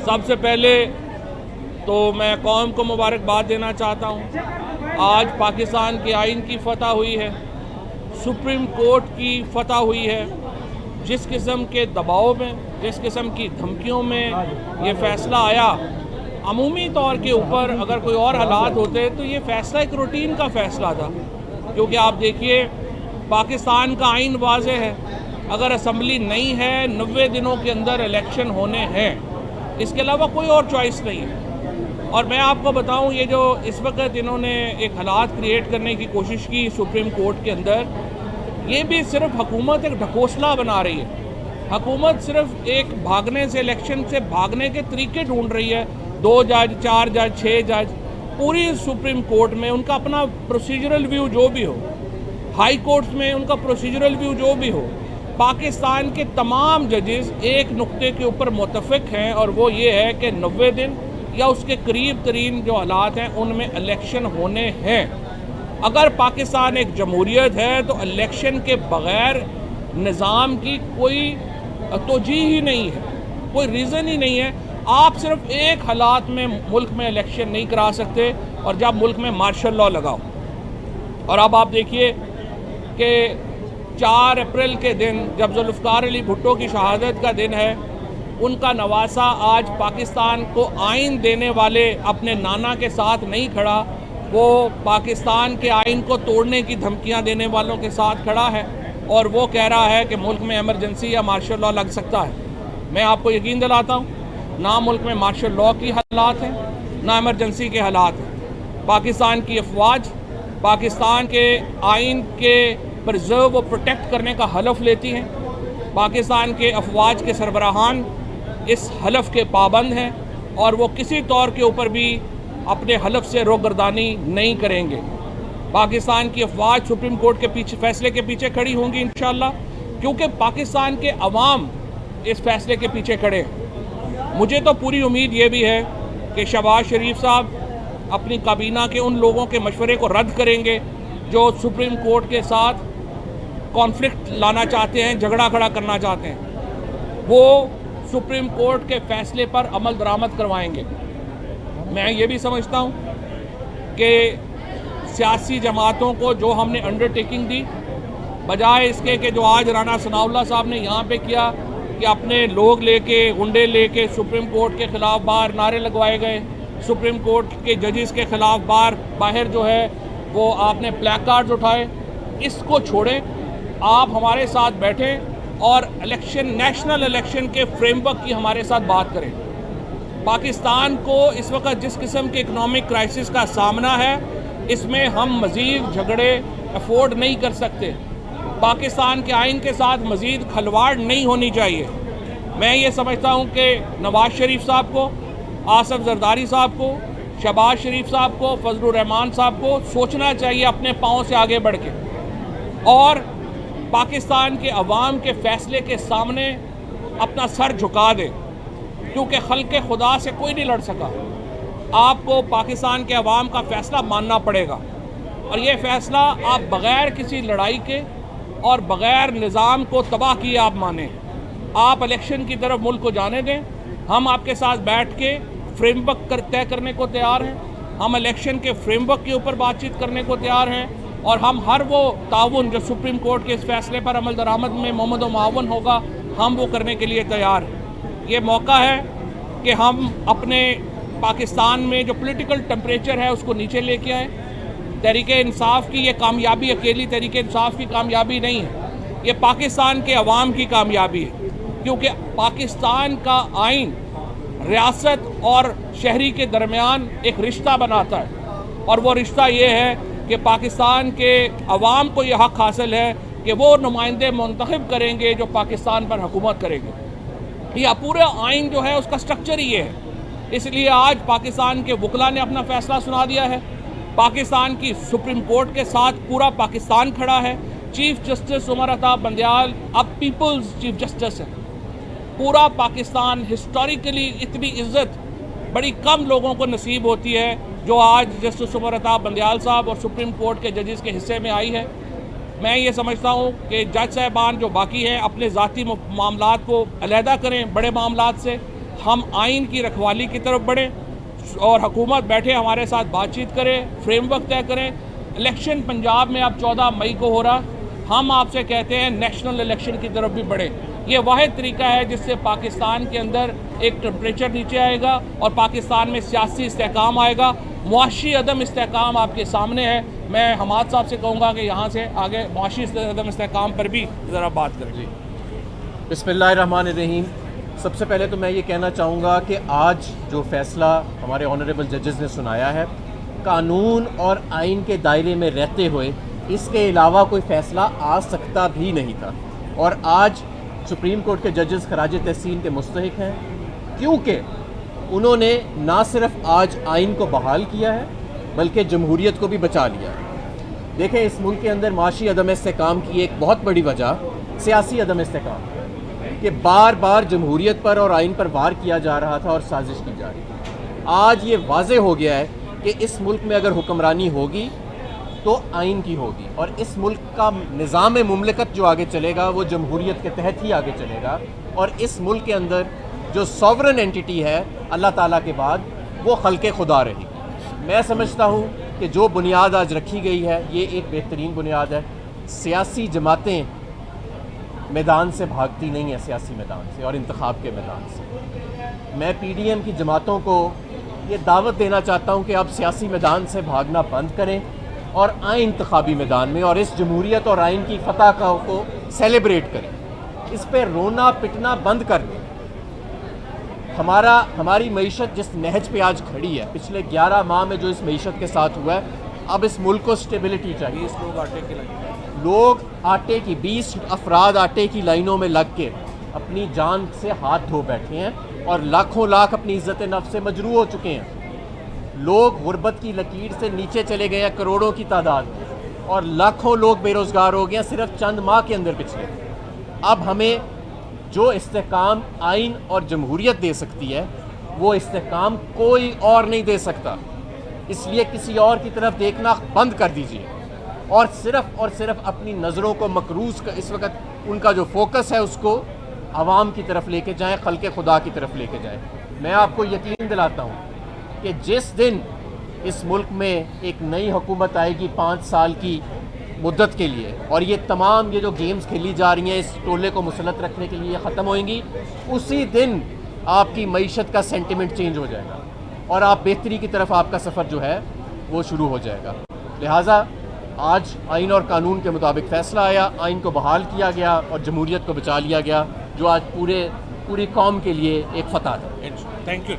सबसे पहले तो मैं कौम को मुबारकबाद देना चाहता हूँ। आज पाकिस्तान के आइन की फतह हुई है, सुप्रीम कोर्ट की फतह हुई है। जिस किस्म के दबाव में, जिस किस्म की धमकियों में ये फ़ैसला आया, अमूमी तौर के ऊपर अगर कोई और हालात होते तो ये फ़ैसला एक रूटीन का फ़ैसला था। क्योंकि आप देखिए, पाकिस्तान का आइन वाज़ेह है, अगर असम्बली नहीं है 90 दिनों के अंदर इलेक्शन होने हैं, इसके अलावा कोई और चॉइस नहीं है। और मैं आपको बताऊं, ये जो इस वक्त इन्होंने एक हालात क्रिएट करने की कोशिश की सुप्रीम कोर्ट के अंदर, ये भी सिर्फ हुकूमत एक ढकोसला बना रही है। हुकूमत सिर्फ एक भागने से, इलेक्शन से भागने के तरीके ढूंढ रही है। 2 जज, 4 जज, 6 जज पूरी सुप्रीम कोर्ट में उनका अपना प्रोसीजरल व्यू जो भी हो, हाई कोर्ट्स में उनका प्रोसीजरल व्यू जो भी हो, पाकिस्तान के तमाम जजेस एक नुक्ते के ऊपर मुत्तफिक हैं, और वो ये है कि 90 दिन या उसके करीब तरीन जो हालात हैं उनमें इलेक्शन होने हैं। अगर पाकिस्तान एक जमहूरियत है तो इलेक्शन के बग़ैर निज़ाम की कोई तोजीह ही नहीं है, कोई रीज़न ही नहीं है। आप सिर्फ एक हालात में मुल्क में इलेक्शन नहीं करा सकते, और जब मुल्क में मार्शल लॉ लगाओ। और अब आप देखिए कि 4 अप्रैल के दिन जब जुल्फ़िकार अली भुट्टो की शहादत का दिन है, उनका नवासा आज पाकिस्तान को आइन देने वाले अपने नाना के साथ नहीं खड़ा, वो पाकिस्तान के आइन को तोड़ने की धमकियां देने वालों के साथ खड़ा है, और वो कह रहा है कि मुल्क में इमरजेंसी या मार्शल लॉ लग सकता है। मैं आपको यकीन दिलाता हूँ, ना मुल्क में मार्शल लॉ की हालात हैं, ना इमरजेंसी के हालात हैं। पाकिस्तान की अफवाज पाकिस्तान के आइन के प्रिजर्व व प्रोटेक्ट करने का हलफ लेती हैं। पाकिस्तान के अफवाज के सरबराहान इस हलफ के पाबंद हैं, और वो किसी तौर के ऊपर भी अपने हलफ से रोगर्दानी नहीं करेंगे। पाकिस्तान की अफवाज सुप्रीम कोर्ट के पीछे, फैसले के पीछे खड़ी होंगी इंशाअल्लाह, क्योंकि पाकिस्तान के अवाम इस फैसले के पीछे खड़े हैं। मुझे तो पूरी उम्मीद ये भी है कि शहबाज शरीफ साहब अपनी काबीना के उन लोगों के मशवरे को रद्द करेंगे जो सुप्रीम कोर्ट के साथ कॉन्फ्लिक्ट लाना चाहते हैं, झगड़ा खड़ा करना चाहते हैं। वो सुप्रीम कोर्ट के फैसले पर अमल दरामद करवाएंगे। मैं ये भी समझता हूँ कि सियासी जमातों को जो हमने अंडरटेकिंग दी, बजाय इसके कि जो आज राना सनाउल्लाह साहब ने यहाँ पे किया कि अपने लोग लेके, गुंडे लेके सुप्रीम कोर्ट के ख़िलाफ़ बाहर नारे लगवाए गए, सुप्रीम कोर्ट के जजेस के ख़िलाफ़ बाहर जो है वो आपने प्लैक कार्ड्स उठाए। इसको छोड़ें, आप हमारे साथ बैठें और इलेक्शन, नेशनल इलेक्शन के फ्रेमवर्क की हमारे साथ बात करें। पाकिस्तान को इस वक्त जिस किस्म के इकोनॉमिक क्राइसिस का सामना है, इसमें हम मज़ीद झगड़े अफोर्ड नहीं कर सकते। पाकिस्तान के आइन के साथ मज़ीद खलवाड़ नहीं होनी चाहिए। मैं ये समझता हूँ कि नवाज़ शरीफ साहब को, आसफ जरदारी साहब को, शहबाज शरीफ साहब को, फजलुर रहमान साहब को सोचना चाहिए अपने पाँव से आगे बढ़ के, और पाकिस्तान के अवाम के फ़ैसले के सामने अपना सर झुका दे, क्योंकि खल्क़े खुदा से कोई नहीं लड़ सका। आपको पाकिस्तान के अवाम का फ़ैसला मानना पड़ेगा, और ये फ़ैसला आप बग़ैर किसी लड़ाई के और बग़ैर निज़ाम को तबाह किए आप माने। आप इलेक्शन की तरफ मुल्क को जाने दें। हम आपके साथ बैठ के फ्रेमवर्क तय करने को तैयार हैं। हम इलेक्शन के फ्रेमवर्क के ऊपर बातचीत करने को तैयार हैं, और हम हर वो ताउन जो सुप्रीम कोर्ट के इस फैसले पर अमल दरामद में मोहम्मद व मावन होगा, हम वो करने के लिए तैयार हैं। ये मौका है कि हम अपने पाकिस्तान में जो पॉलिटिकल टेम्परेचर है उसको नीचे लेके आए। तहरीके इंसाफ की ये कामयाबी अकेली तहरीके इंसाफ की कामयाबी नहीं है, ये पाकिस्तान के अवाम की कामयाबी है, क्योंकि पाकिस्तान का आइन रियासत और शहरी के दरमियान एक रिश्ता बनाता है, और वो रिश्ता ये है कि पाकिस्तान के अवाम को ये हक़ हासिल है कि वो नुमाइंदे मुंतखब करेंगे जो पाकिस्तान पर हुकूमत करेंगे। यह पूरा आइन जो है उसका स्ट्रक्चर ही ये है। इसलिए आज पाकिस्तान के वकला ने अपना फ़ैसला सुना दिया है। पाकिस्तान की सुप्रीम कोर्ट के साथ पूरा पाकिस्तान खड़ा है। चीफ जस्टिस उमर अता बंदयाल अब पीपल्स चीफ जस्टिस है। पूरा पाकिस्तान, हिस्टोरिकली इतनी इज़्ज़त बड़ी कम लोगों को नसीब होती है जो आज जस्टिस उमर अता बंदयाल साहब और सुप्रीम कोर्ट के जजेस के हिस्से में आई है। मैं ये समझता हूँ कि जज साहबान जो बाकी हैं अपने ज़ाती मामलात को अलहदा करें बड़े मामलात से। हम आइन की रखवाली की तरफ बढ़ें और हुकूमत बैठे हमारे साथ बातचीत करे, फ्रेमवर्क तय करें। इलेक्शन पंजाब में अब 14 मई को हो रहा, हम आपसे कहते हैं नेशनल इलेक्शन की तरफ भी बढ़ें। ये वाहिद तरीका है जिससे पाकिस्तान के अंदर एक टेम्परेचर नीचे आएगा और पाकिस्तान में सियासी इस्तेहकाम आएगा। मुआशी अदम इस्तेहकाम आपके सामने है। मैं हमाद साहब से कहूँगा कि यहाँ से आगे मुआशी अदम इस्तेहकाम पर भी ज़रा बात करें। जी बिस्मिल्लाहिर्रहमानिर्रहीम। सबसे पहले तो मैं ये कहना चाहूँगा कि आज जो फ़ैसला हमारे ऑनरेबल जजेस ने सुनाया है, कानून और आइन के दायरे में रहते हुए इसके अलावा कोई फ़ैसला आ सकता भी नहीं था। और आज सुप्रीम कोर्ट के जजेस खराज तहसीन के मुस्तहिक हैं, क्योंकि उन्होंने ना सिर्फ आज आइन को बहाल किया है बल्कि जमहूरियत को भी बचा लिया है। देखें, इस मुल्क के अंदर माशी अदम इस्तेहकाम की एक बहुत बड़ी वजह सियासी अदम इस्तेहकाम है कि बार बार जमहूरियत पर और आइन पर वार किया जा रहा था और साजिश की जा रही थी। आज ये वाज़े हो गया है कि इस मुल्क में अगर हुक्मरानी होगी तो आइन की होगी और इस मुल्क का निज़ाम मुमलिकत जो आगे चलेगा वो जमहूरियत के तहत ही आगे चलेगा। और इस मुल्क के अंदर जो सॉवरन एंटिटी है अल्लाह ताला के बाद, वो खल्क़े खुदा रहेगी। मैं समझता हूँ कि जो बुनियाद आज रखी गई है ये एक बेहतरीन बुनियाद है। सियासी जमातें मैदान से भागती नहीं है, सियासी मैदान से और इंतखाब के मैदान से। मैं PDM की जमातों को ये दावत देना चाहता हूँ कि आप सियासी मैदान से भागना बंद करें और आए इंतखाबी मैदान में और इस जमहूरियत और आइन की फतह को सेलिब्रेट करें। इस पर रोना पिटना बंद कर दें। हमारी मईशत जिस नहज पे आज खड़ी है, पिछले 11 माह में जो इस मईशत के साथ हुआ है, अब इस मुल्क को स्टेबिलिटी चाहिए। 20 लोग आटे की लाइन, लोग आटे की 20 अफराद आटे की लाइनों में लग के अपनी जान से हाथ धो बैठे हैं और लाखों लाख अपनी इज़्ज़त नफ्स से मजरूह हो चुके हैं। लोग गुर्बत की लकीर से नीचे चले गए हैं करोड़ों की तादाद में और लाखों लोग बेरोज़गार हो गए हैं सिर्फ चंद माह के अंदर पिछले। अब हमें जो इस्तेहकाम आइन और जमहूरियत दे सकती है वो इस्तेहकाम कोई और नहीं दे सकता। इसलिए किसी और की तरफ देखना बंद कर दीजिए और सिर्फ अपनी नज़रों को मकरूज़ का इस वक्त उनका जो फोकस है उसको आवाम की तरफ लेके जाएं, खल्क़े खुदा की तरफ लेके जाएं। मैं आपको यकीन दिलाता हूँ कि जिस दिन इस मुल्क में एक नई हुकूमत आएगी 5 साल की मुद्दत के लिए और ये तमाम ये जो गेम्स खेली जा रही हैं इस टोले को मुसलत रखने के लिए ख़त्म होएंगी, उसी दिन आपकी मईशत का सेंटिमेंट चेंज हो जाएगा और आप बेहतरी की तरफ आपका सफ़र जो है वो शुरू हो जाएगा। लिहाजा आज आइन और कानून के मुताबिक फ़ैसला आया, आइन को बहाल किया गया और जमहूरियत को बचा लिया गया, जो आज पूरी कौम के लिए एक फ़तह था। Thank you.